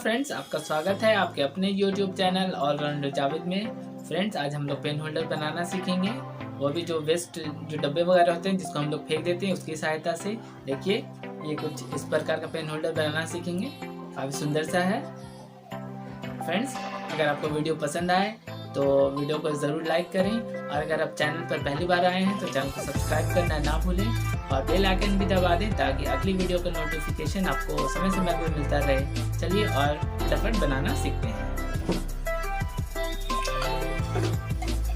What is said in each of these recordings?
Friends, आपका स्वागत है आपके अपने YouTube चैनल ऑलराउंडर जावेद में। फ्रेंड्स, आज हम लोग पेन होल्डर बनाना सीखेंगे, वो भी जो वेस्ट जो डब्बे वगैरह होते हैं जिसको हम लोग फेंक देते हैं उसकी सहायता से। देखिए, ये कुछ इस प्रकार का पेन होल्डर बनाना सीखेंगे, काफ़ी सुंदर सा है। फ्रेंड्स, अगर आपको वीडियो पसंद आए तो वीडियो को ज़रूर लाइक करें, और अगर आप चैनल पर पहली बार आए हैं तो चैनल को सब्सक्राइब करना ना भूलें और बेल आइकन भी दबा दें ताकि अगली वीडियो का नोटिफिकेशन आपको समय समय पर मिलता रहे। चलिए और फटाफट बनाना सीखते हैं।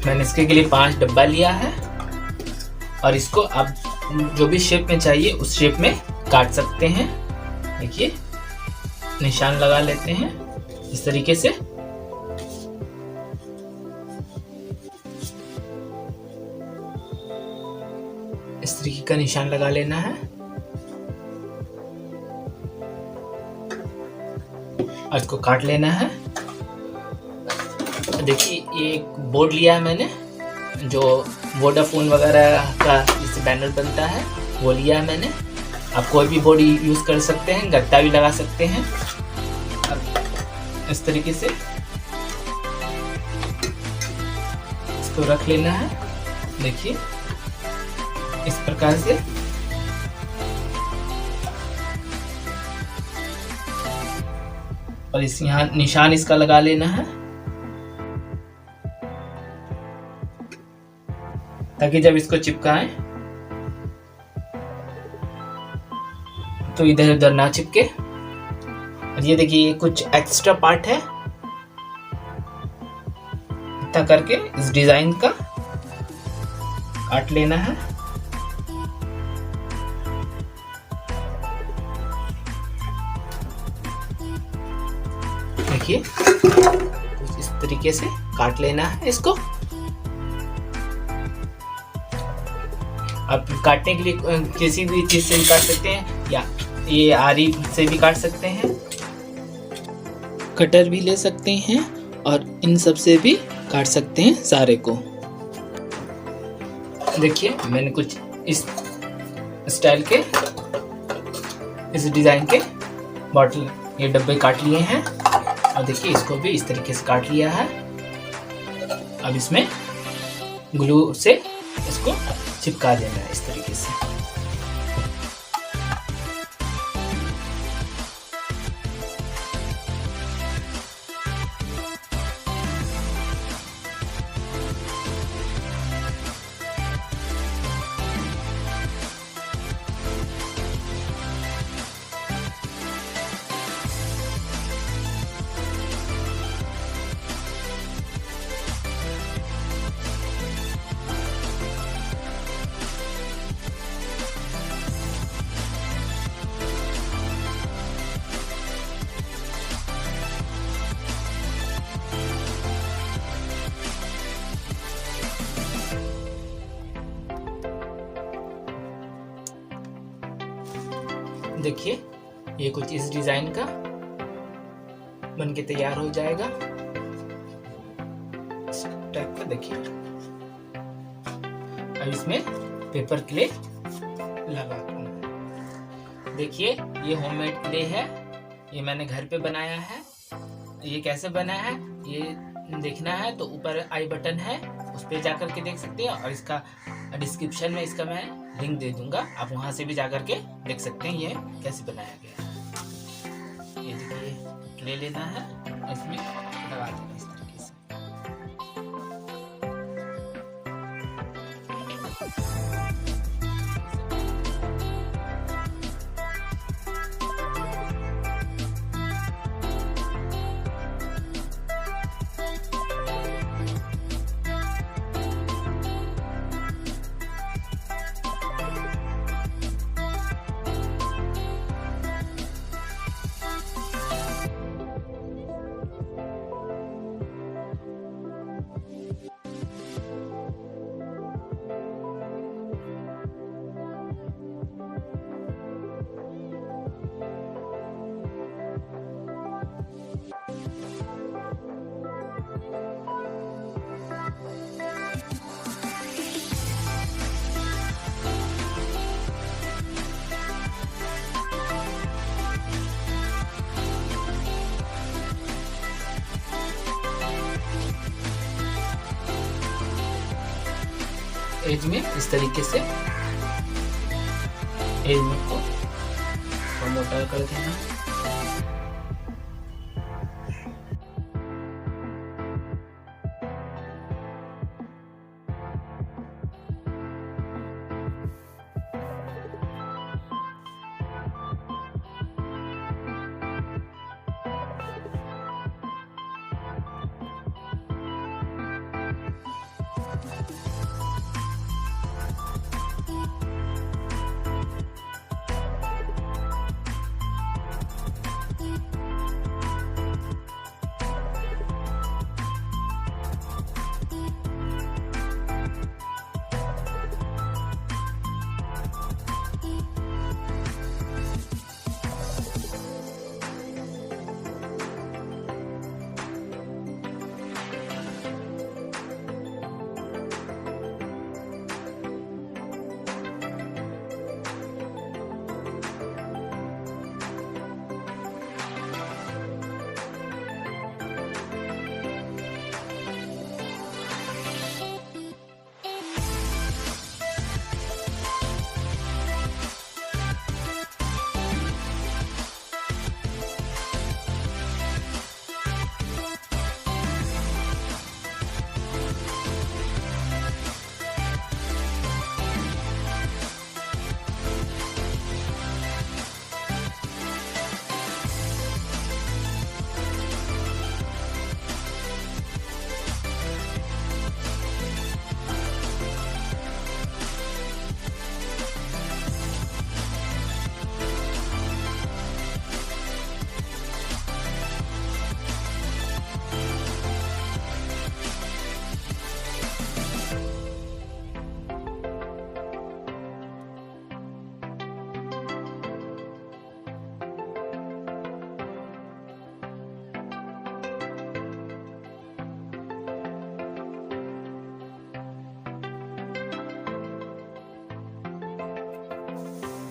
मैंने इसके लिए 5 डब्बा लिया है और इसको आप जो भी शेप में चाहिए उस शेप में काट सकते हैं। देखिए, निशान लगा लेते हैं इस तरीके से। इस तरीके का निशान लगा लेना है और इसको काट लेना है। देखिए, ये एक बोर्ड लिया है मैंने, जो वोडाफोन वगैरह का जिससे बैनर बनता है वो लिया है मैंने। आप कोई भी बोर्ड यूज़ कर सकते हैं, गत्ता भी लगा सकते हैं। इस तरीके से इसको रख लेना है। देखिए, इस प्रकार से और इस यहाँ निशान इसका लगा लेना है ताकि जब इसको चिपकाएं तो इधर उधर ना चिपके। और ये देखिए, ये कुछ एक्स्ट्रा पार्ट है, इतना करके इस डिजाइन का काट लेना है। देखिए, कुछ इस तरीके से काट लेना है इसको। आप काटने के लिए किसी भी चीज से भी काट सकते हैं, या ये आरी से भी काट सकते हैं, कटर भी ले सकते हैं और इन सब से भी काट सकते हैं सारे को। देखिए, मैंने कुछ इस स्टाइल के, इस डिजाइन के बॉटल, ये डब्बे काट लिए हैं। और देखिए, इसको भी इस तरीके से काट लिया है। अब इसमें ग्लू से इसको चिपका देना है इस तरीके से। देखिए, ये कुछ इस डिजाइन का बन के तैयार हो जाएगा इस टाइप का। देखिए, अब इसमें पेपर क्ले लगा दूंगा। देखिए, ये होममेड क्ले है, ये मैंने घर पे बनाया है। ये कैसे बना है ये देखना है तो ऊपर आई बटन है, उस पर जाकर के देख सकते हैं, और इसका डिस्क्रिप्शन में इसका मैं लिंक दे दूंगा, आप वहां से भी जाकर के देख सकते हैं ये कैसे बनाया गया है। ये देखिए, ले लेना है, इसमें लगा देना इस तरीके से। एज में इस तरीके से एज में को मोटा कर देना।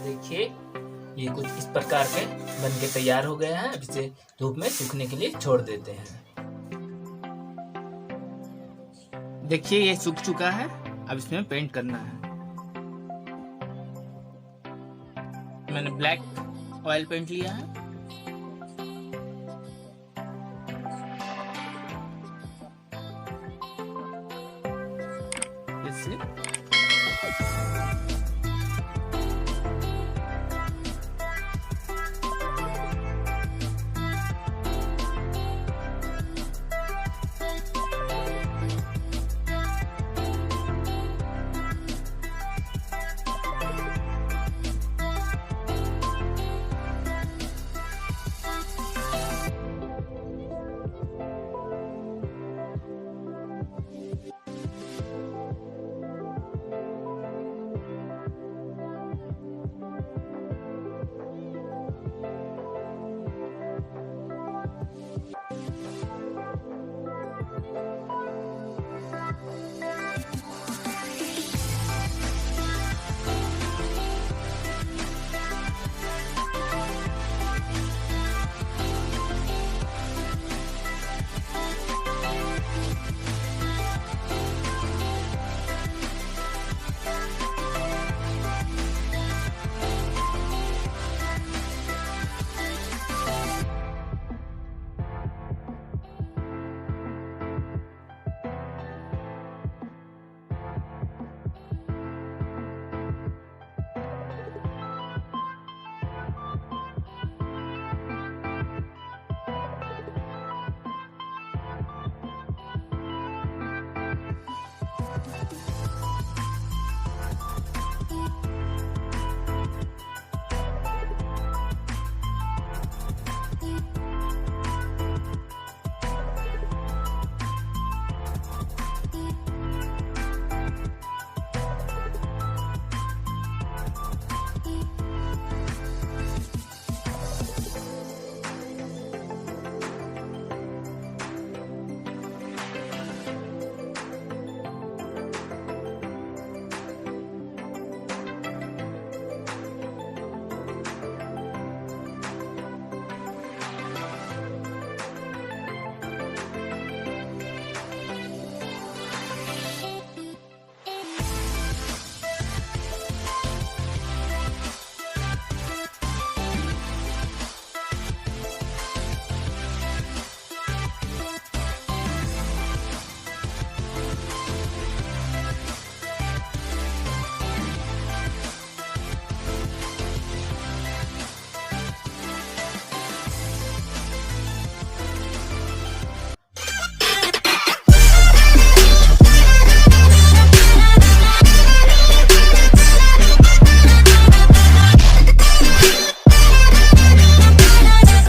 देखिए ये कुछ इस प्रकार के बन के तैयार हो गया है। अब इसे धूप में सूखने के लिए छोड़ देते हैं। देखिए ये सूख चुका है। अब इसमें पेंट करना है। मैंने ब्लैक ऑयल पेंट लिया है।